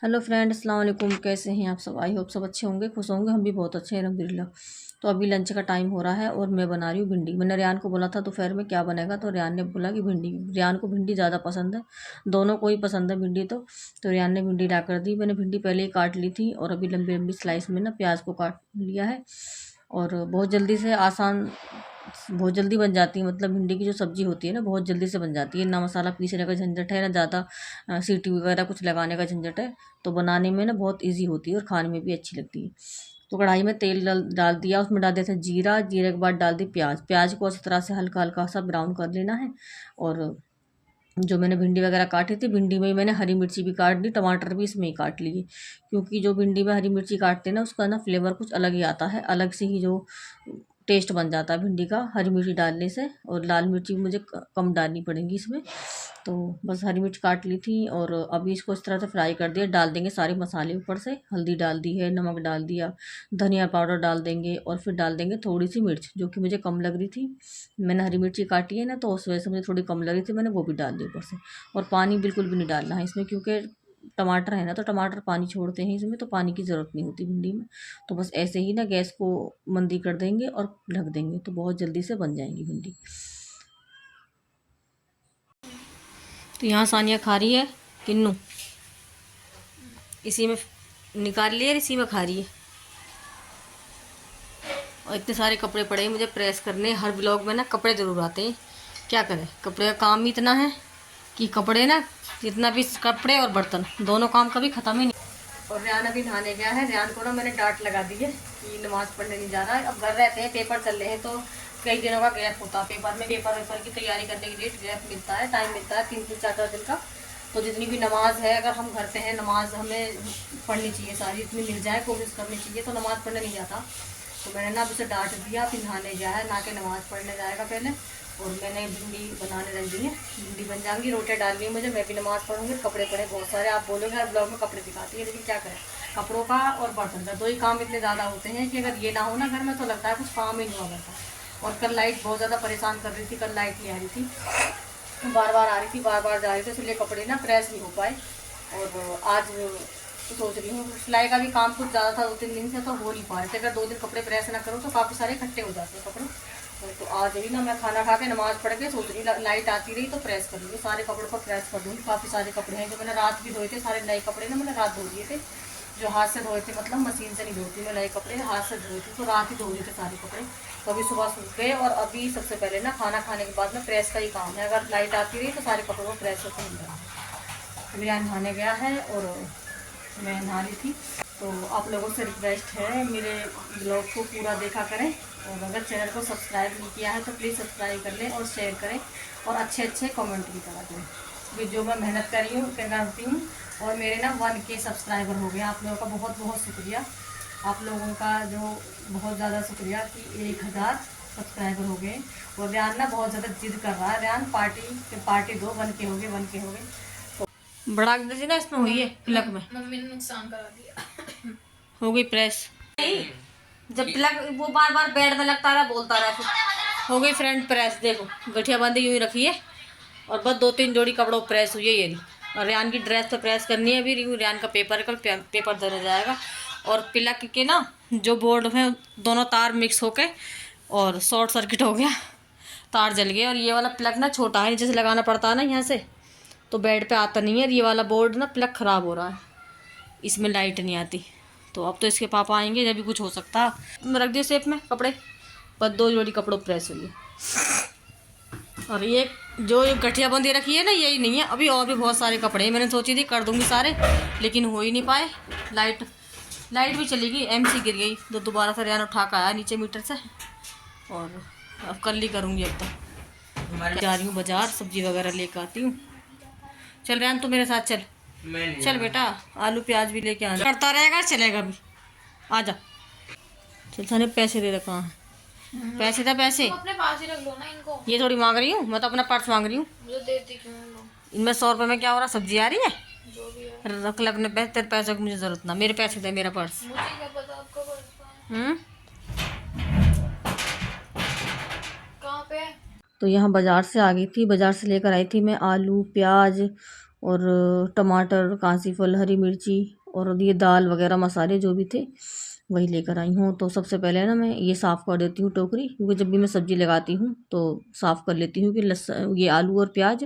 Hello friend, अस्सलाम वालेकुम। कैसे हैं आप सब? आई होप सब अच्छे होंगे, खुश होंगे। हम भी बहुत अच्छे हैं अल्हम्दुलिल्लाह। तो अभी लंच का टाइम हो रहा है और मैं बना रही हूँ भिंडी। मैंने रियान को बोला था दोपहर में क्या बनेगा, तो रियान ने बोला कि भिंडी। रियान को भिंडी ज़्यादा पसंद है, दोनों को ही पसंद है भिंडी। तो रियान ने भिंडी ला कर दी। मैंने भिंडी पहले ही काट ली थी और अभी लंबी लंबी स्लाइस में ना प्याज को काट लिया है। और बहुत जल्दी से आसान, बहुत जल्दी बन जाती है। मतलब भिंडी की जो सब्ज़ी होती है ना, बहुत जल्दी से बन जाती है। ना मसाला पीसने का झंझट है, ना ज़्यादा सीटी वगैरह कुछ लगाने का झंझट है। तो बनाने में ना बहुत इजी होती है और खाने में भी अच्छी लगती है। तो कढ़ाई में तेल डाल दिया, उसमें डाल दिया था जीरा। जीरे के बाद डाल दी प्याज। प्याज को अच्छी तरह से हल्का हल्का सा ब्राउन कर लेना है। और जो मैंने भिंडी वगैरह काटी थी, भिंडी में ही मैंने हरी मिर्ची भी काट दी, टमाटर भी इसमें ही काट लिए। क्योंकि जो भिंडी में हरी मिर्ची काटते हैं ना, उसका ना फ्लेवर कुछ अलग ही आता है, अलग से ही जो टेस्ट बन जाता है भिंडी का हरी मिर्ची डालने से। और लाल मिर्ची मुझे कम डालनी पड़ेगी इसमें। तो बस हरी मिर्च काट ली थी और अभी इसको इस तरह से फ्राई कर दिया। डाल देंगे सारे मसाले ऊपर से। हल्दी डाल दी है, नमक डाल दिया, धनिया पाउडर डाल देंगे और फिर डाल देंगे थोड़ी सी मिर्च जो कि मुझे कम लग रही थी। मैंने हरी मिर्ची काटी है ना, तो उस वजह से मुझे थोड़ी कम लग रही थी, मैंने वो भी डाल दी ऊपर से। और पानी बिल्कुल भी नहीं डालना है इसमें, क्योंकि टमाटर है ना, तो टमाटर पानी छोड़ते हैं इसमें, तो पानी की ज़रूरत नहीं होती भिंडी में। तो बस ऐसे ही ना गैस को मंदी कर देंगे और ढक देंगे, तो बहुत जल्दी से बन जाएंगी भिंडी। तो यहाँ सानिया खा रही है किन्नू, इसी में निकाल लिया, इसी में खा रही है। और इतने सारे कपड़े पड़े हैं मुझे प्रेस करने। हर ब्लॉग में ना कपड़े ज़रूर आते हैं, क्या करें, कपड़े का काम ही इतना है कि कपड़े ना, जितना भी कपड़े और बर्तन, दोनों काम कभी ख़त्म ही नहीं। और रियान अभी नहाने गया है। रियान को ना मैंने डांट लगा दी है कि नमाज़ पढ़ने नहीं जा रहा है। अब घर रहते हैं, पेपर चल रहे हैं, तो कई दिनों का गैप होता है पेपर में। पेपर की तैयारी करने के लिए गैप मिलता है, टाइम मिलता है 3-4 दिन का। तो जितनी भी नमाज है, अगर हम घर पे हैं, नमाज हमें पढ़नी चाहिए सारी, इतनी मिल जाए कोशिश करनी चाहिए। तो नमाज़ पढ़ने नहीं जाता, तो मैंने ना उसे डांट दिया। फिर नहाने गया है, नहा के नमाज़ पढ़ने जाएगा पहले। और मैंने भिंडी बनाने रख दी है, भिंडी बन जाएंगी, रोटियाँ डाल दी मुझे, मैं भी नमाज़ पढ़ूंगी। कपड़े पड़े बहुत सारे। आप बोलोगे हर ब्लॉग में कपड़े दिखाती है, लेकिन क्या करें, कपड़ों का और बर्तन का दो ही काम इतने ज़्यादा होते हैं कि अगर ये ना हो ना घर में, तो लगता है कुछ काम ही नहीं हुआ करता। और कल लाइट बहुत ज़्यादा परेशान कर रही थी। कल लाइट नहीं आ रही थी, बार बार आ रही थी, बार बार जा रही थी, इसलिए कपड़े ना प्रेस नहीं हो पाए। और आज सोच रही हूँ, सिलाई का भी काम कुछ ज़्यादा था 2-3 दिन से, तो हो नहीं पा रहे थे। अगर 2 दिन कपड़े प्रेस ना करो तो काफ़ी सारे इकट्ठे हो जाते हैं कपड़े। तो आज भी ना मैं खाना खा के नमाज़ पढ़ के सोच रही, लाइट आती रही तो प्रेस कर दूँगी, सारे कपड़ों पर प्रेस कर दूँगी। काफ़ी सारे कपड़े हैं जो मैंने रात भी धोए थे, सारे नए कपड़े ना मैंने रात धो दिए थे। जो हाथ से धोए थे, मतलब मशीन से नहीं धोती मैं, नए कपड़े हाथ से धोए थे, तो रात ही धो दिए थे सारे कपड़े। तो अभी सुबह सूख गए। और अभी सबसे पहले ना खाना खाने के बाद में प्रेस का ही काम है। अगर लाइट आती रही तो सारे कपड़ों को प्रेस होकर मिल जाए। अभी यहाँ नहाने गया है और मैं नहा रही थी। तो आप लोगों से रिक्वेस्ट है, मेरे ब्लॉग को पूरा देखा करें। और अगर चैनल को सब्सक्राइब नहीं किया है तो प्लीज़ सब्सक्राइब कर लें और शेयर करें और अच्छे अच्छे कमेंट भी करा दें। कि जो मैं मेहनत करती हूँ। और मेरे ना 1K सब्सक्राइबर हो गए। आप लोगों का बहुत बहुत शुक्रिया। आप लोगों का जो बहुत ज़्यादा शुक्रिया कि 1000 सब्सक्राइबर हो गए। और रियान ना बहुत ज़्यादा जिद कर रहा है, रियान पार्टी दो, 1K हो गए, 1K हो गए। तो बड़ा ना इसमें हुई है प्लग में, मम्मी ने नुकसान करा दिया। हो गई प्रेस। जब प्लग वो बार बार बेड में लगता रहा, बोलता रहा, फिर हो गई फ्रेंड प्रेस। देखो गठिया बंदी यूँ ही रखी है और बस 2-3 जोड़ी कपड़ों प्रेस हुई है ये। और रियान की ड्रेस तो प्रेस करनी है अभी। रियान का पेपर, कल पेपर देने जाएगा। और प्लग के ना जो बोर्ड में दोनों तार मिक्स होके और शॉर्ट सर्किट हो गया, तार जल गया। और ये वाला प्लग ना छोटा है, जैसे लगाना पड़ता है ना यहाँ से, तो बेड पे आता नहीं है। ये वाला बोर्ड ना प्लग ख़राब हो रहा है, इसमें लाइट नहीं आती। तो अब तो इसके पापा आएंगे जब भी कुछ हो सकता है। मैं रख दिए सेफ में कपड़े, बस 2 जोड़ी कपड़ों प्रेस हुई है। और ये जो गठिया बंदी रखी है ना, यही नहीं है, अभी और भी बहुत सारे कपड़े हैं। मैंने सोची थी कर दूंगी सारे, लेकिन हो ही नहीं पाए। लाइट भी चली गई, MC गिर गई। दोबारा से रियान उठा कर आया नीचे मीटर से। और अब कल ही करूँगी। अब तो जा रही हूँ बाजार, सब्जी वगैरह लेकर आती हूँ। चल रियान तू मेरे साथ चल। चल बेटा, आलू प्याज भी लेके आना। करता रहेगा, चलेगा भी, आजा। चल थाने पैसे दे रखा है, पैसे था पैसे अपने पास ही रख लो ना इनको। ये थोड़ी मांग रही हूँ मैं, तो अपना पर्स मांग रही हूँ। मुझे देती क्यों लो? इनमें 100 रुपये में क्या हो रहा, सब्जी आ रही है। जो भी है रख ले अपने पैसे, तेरे पैसों की मुझे जरूरत ना। मेरे पैसे दे, मेरा पर्स। मुझे क्या पता आपका पर्स है कहाँ पे है? तो यहाँ बाज़ार से आ गई थी, बाज़ार से लेकर आई थी मैं आलू, प्याज और टमाटर, कांसी फल, हरी मिर्ची और ये दाल वगैरह मसाले जो भी थे वही लेकर आई हूँ। तो सबसे पहले ना मैं ये साफ़ कर देती हूँ टोकरी, क्योंकि जब भी मैं सब्ज़ी लगाती हूँ तो साफ़ कर लेती हूँ कि ये आलू और प्याज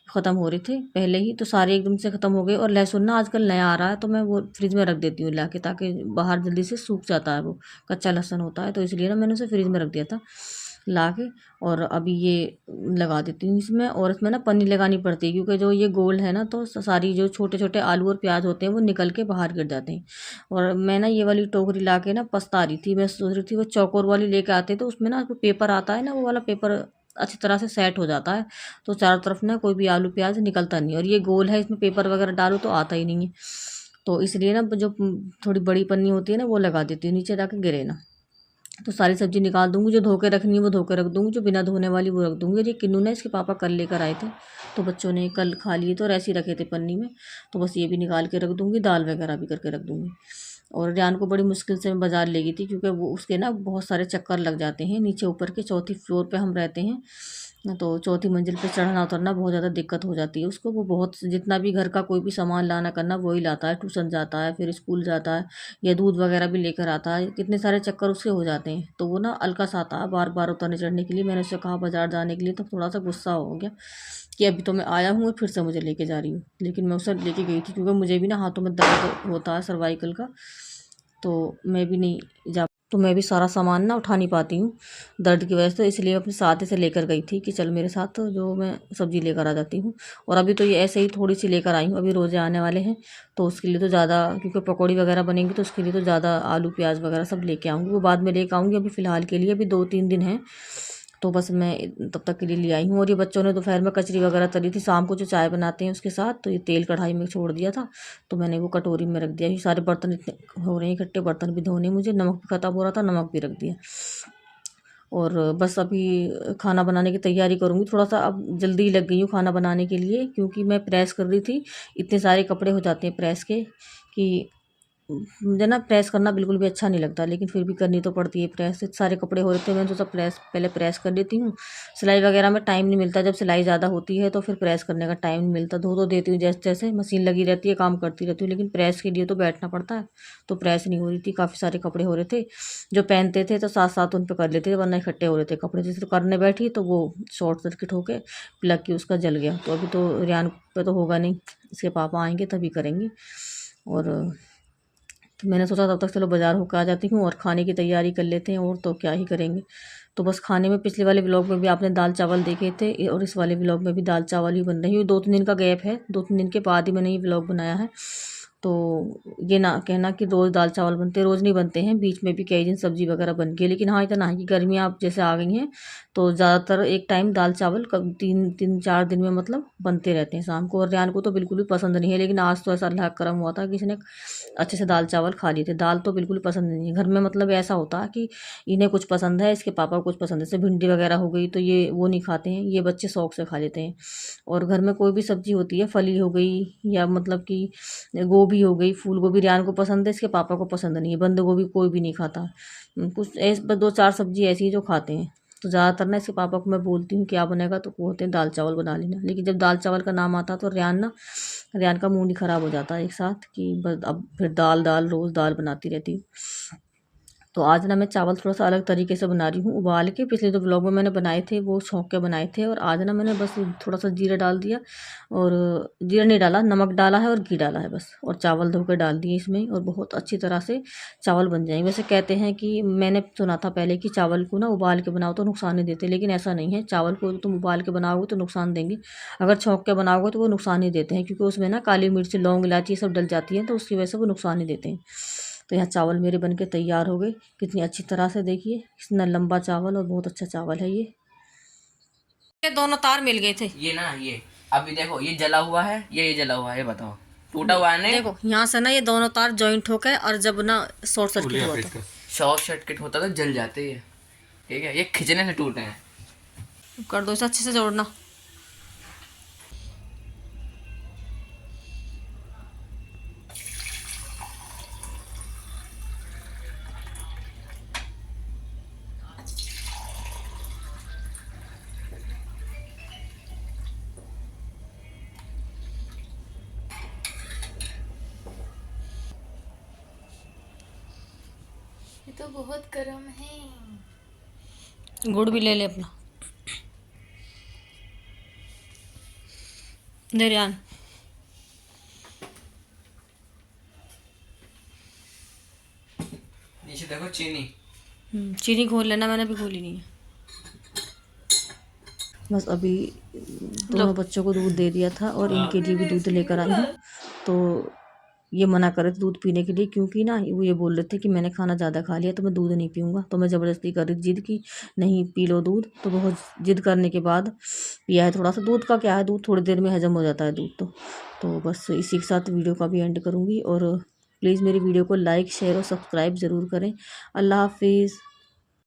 ख़त्म हो रहे थे पहले ही, तो सारे एकदम से ख़त्म हो गए। और लहसुन ना आजकल नया आ रहा है तो मैं वो फ्रिज में रख देती हूँ ला के, ताकि बाहर जल्दी से सूख जाता है, वो कच्चा लहसुन होता है, तो इसलिए ना मैंने उसे फ्रिज में रख दिया था ला के। और अभी ये लगा देती हूँ इसमें, और इसमें ना पन्नी लगानी पड़ती है, क्योंकि जो ये गोल है ना तो सारी जो छोटे छोटे आलू और प्याज होते हैं वो निकल के बाहर गिर जाते हैं। और मैं ना ये वाली टोकरी ला के ना पछता रही थी, मैं सोच रही थी वो चौकोर वाली लेके आते तो उसमें ना पेपर आता है ना, वो वाला पेपर अच्छी तरह से सेट हो जाता है, तो चारों तरफ ना कोई भी आलू प्याज निकलता नहीं। और ये गोल है, इसमें पेपर वगैरह डालो तो आता ही नहीं है, तो इसलिए ना जो थोड़ी बड़ी पन्नी होती है ना वो लगा देती हूँ नीचे, ताकि गिरे ना। तो सारी सब्ज़ी निकाल दूँगी, जो धो के रखनी है वो धो के रख दूँगी, जो बिना धोने वाली वो रख दूँगी। और ये किन्नू ना इसके पापा कल लेकर आए थे, तो बच्चों ने कल खा लिए, तो और ऐसे ही रखे थे पन्नी में, तो बस ये भी निकाल के रख दूँगी, दाल वगैरह भी करके रख दूँगी। और रियान को बड़ी मुश्किल से मैं बाज़ार ले गई थी, क्योंकि वो उसके ना बहुत सारे चक्कर लग जाते हैं। नीचे ऊपर के चौथी फ्लोर पे हम रहते हैं, तो चौथी मंजिल पे चढ़ना उतरना बहुत ज़्यादा दिक्कत हो जाती है उसको। वो बहुत जितना भी घर का कोई भी सामान लाना करना वही लाता है, ट्यूशन जाता है, फिर स्कूल जाता है, या दूध वगैरह भी लेकर आता है, कितने सारे चक्कर उसके हो जाते हैं। तो वो ना अलकस आता है बार बार उतरने चढ़ने के लिए। मैंने उससे कहा बाज़ार जाने के लिए, तो थोड़ा सा गुस्सा हो गया कि अभी तो मैं आया हूँ और फिर से मुझे लेके जा रही हूँ। लेकिन मैं उसे लेके गई थी, क्योंकि मुझे भी ना हाथों में दर्द होता है सर्वाइकल का, तो मैं भी नहीं जा, तो मैं भी सारा सामान ना उठा नहीं पाती हूँ दर्द की वजह से, तो इसलिए अपने साथ से लेकर गई थी कि चल मेरे साथ, तो जो मैं सब्ज़ी लेकर आ जाती हूँ। और अभी तो ये ऐसे ही थोड़ी सी लेकर आई हूँ, अभी रोज़े आने वाले हैं तो उसके लिए तो ज़्यादा, क्योंकि पकौड़ी वगैरह बनेंगी तो उसके लिए तो ज़्यादा आलू प्याज वगैरह सब लेके आऊँगी, वो बाद में लेकर आऊँगी। अभी फ़िलहाल के लिए अभी 2-3 दिन हैं, तो बस मैं तब तक के लिए ले आई हूँ। और ये बच्चों ने दोपहर में कचरी वगैरह तली थी, शाम को जो चाय बनाते हैं उसके साथ, तो ये तेल कढ़ाई में छोड़ दिया था, तो मैंने वो कटोरी में रख दिया। ये सारे बर्तन इतने हो रहे हैं इकट्ठे, बर्तन भी धोने, मुझे नमक भी ख़त्म हो रहा था, नमक भी रख दिया। और बस अभी खाना बनाने की तैयारी करूँगी। थोड़ा सा अब जल्दी लग गई हूँ खाना बनाने के लिए, क्योंकि मैं प्रेस कर रही थी। इतने सारे कपड़े हो जाते हैं प्रेस के कि मुझे ना प्रेस करना बिल्कुल भी अच्छा नहीं लगता, लेकिन फिर भी करनी तो पड़ती है प्रेस। इतने सारे कपड़े हो रहे थे, मैंने सोचा पहले प्रेस कर लेती हूँ। सिलाई वगैरह में टाइम नहीं मिलता, जब सिलाई ज़्यादा होती है तो फिर प्रेस करने का टाइम नहीं मिलता। धो तो देती हूँ जैसे जैसे, मशीन लगी रहती है, काम करती रहती हूँ, लेकिन प्रेस के लिए तो बैठना पड़ता है, तो प्रेस नहीं हो रही थी। काफ़ी सारे कपड़े हो रहे थे, जो पहनते थे तो साथ साथ उन पर कर लेते थे, वरना इकट्ठे हो रहे थे कपड़े। जिस करने बैठी तो वो शॉर्ट सर्किट होके प्लग की उसका जल गया। तो अभी तो रियान पे तो होगा नहीं, इसके पापा आएंगे तभी करेंगे। और तो मैंने सोचा तब तक चलो बाज़ार होकर आ जाती हूँ और खाने की तैयारी कर लेते हैं, और तो क्या ही करेंगे। तो बस खाने में पिछले वाले व्लॉग में भी आपने दाल चावल देखे थे, और इस वाले व्लॉग में भी दाल चावल ही बन रही है। 2-3 दिन का गैप है, 2-3 दिन के बाद ही मैंने ये व्लॉग बनाया है। तो ये ना कहना कि रोज़ दाल चावल बनते, रोज़ नहीं बनते हैं, बीच में भी कई दिन सब्ज़ी वगैरह बन गई। लेकिन हाँ इतना है कि गर्मियाँ अब जैसे आ गई हैं, तो ज़्यादातर एक टाइम दाल चावल 3-4 दिन में मतलब बनते रहते हैं शाम को। और रियान को तो बिल्कुल भी पसंद नहीं है, लेकिन आज तो ऐसा अल्लाह का करम हुआ था कि किसी ने अच्छे से दाल चावल खा लिए थे। दाल तो बिल्कुल पसंद नहीं है घर में, मतलब ऐसा होता है कि इन्हें कुछ पसंद है, इसके पापा को कुछ पसंद है। जैसे भिंडी वगैरह हो गई तो ये वो नहीं खाते हैं, ये बच्चे शौक से खा लेते हैं। और घर में कोई भी सब्ज़ी होती है, फली हो गई या मतलब कि गोभी हो गई, फूल गोभी रियान को पसंद है, इसके पापा को पसंद नहीं है। बंद गोभी कोई भी नहीं खाता, कुछ ऐसे 2-4 सब्जी ऐसी है जो खाते हैं। तो ज़्यादातर ना इसके पापा को मैं बोलती हूँ क्या बनेगा, तो बोलते हैं दाल चावल बना लेना। लेकिन जब दाल चावल का नाम आता तो रियान का मूड ही ख़राब हो जाता है एक साथ, कि बस अब फिर दाल दाल रोज़ दाल बनाती रहती हूँ। तो आज ना मैं चावल थोड़ा सा अलग तरीके से बना रही हूँ, उबाल के। पिछले जो ब्लॉग में मैंने बनाए थे वो छौंक के बनाए थे, और आज ना मैंने बस थोड़ा सा जीरा डाल दिया, और जीरा नहीं डाला, नमक डाला है और घी डाला है बस, और चावल धो के डाल दिए इसमें, और बहुत अच्छी तरह से चावल बन जाएंगे। वैसे कहते हैं कि मैंने सुना था पहले कि चावल को ना उबाल के बनाओ तो नुकसान नहीं देते, लेकिन ऐसा नहीं है। चावल को तुम उबाल के बनाओगे तो नुकसान देंगे, अगर छौंक के बनाओगे तो वो नुकसान नहीं देते हैं, क्योंकि उसमें ना काली मिर्च लौंग इलायची सब डल जाती है, तो उसकी वजह से वो नुकसान नहीं देते हैं। तो यहाँ चावल मेरे बनके तैयार हो गए, कितनी अच्छी तरह से, देखिए कितना लंबा चावल, और बहुत अच्छा चावल है ये दोनों तार मिल गए थे। ये ना ये अभी देखो, ये जला हुआ है, ये जला हुआ है, ये बताओ टूटा हुआ है। देखो यहाँ से ना ये दोनों तार जॉइंट होकर, और जब ना शॉर्ट सर्किट हुआ था, शॉर्ट सर्किट होता तो जल जाते हैं। ठीक है, ये खिंचने से टूटे हैं। कर दो इसे अच्छे से जोड़ना। तो बहुत गर्म है। गुड़ भी ले ले अपना। दे रियान। नीचे देखो चीनी। चीनी घोल लेना, मैंने भी घोली नहीं है। बस अभी दोनों बच्चों को दूध दे दिया था और इनके लिए भी दूध लेकर आई हूँ। तो ये मना कर रहे थे दूध पीने के लिए, क्योंकि ना वो ये बोल रहे थे कि मैंने खाना ज़्यादा खा लिया तो मैं दूध नहीं पीऊँगा। तो मैं ज़बरदस्ती कर रही थी, जिद की नहीं पी लो दूध। तो बहुत जिद करने के बाद पिया है थोड़ा सा। दूध का क्या है, दूध थोड़ी देर में हजम हो जाता है दूध। तो बस इसी के साथ वीडियो का भी एंड करूँगी। और प्लीज़ मेरी वीडियो को लाइक शेयर और सब्सक्राइब ज़रूर करें। अल्लाह हाफिज़।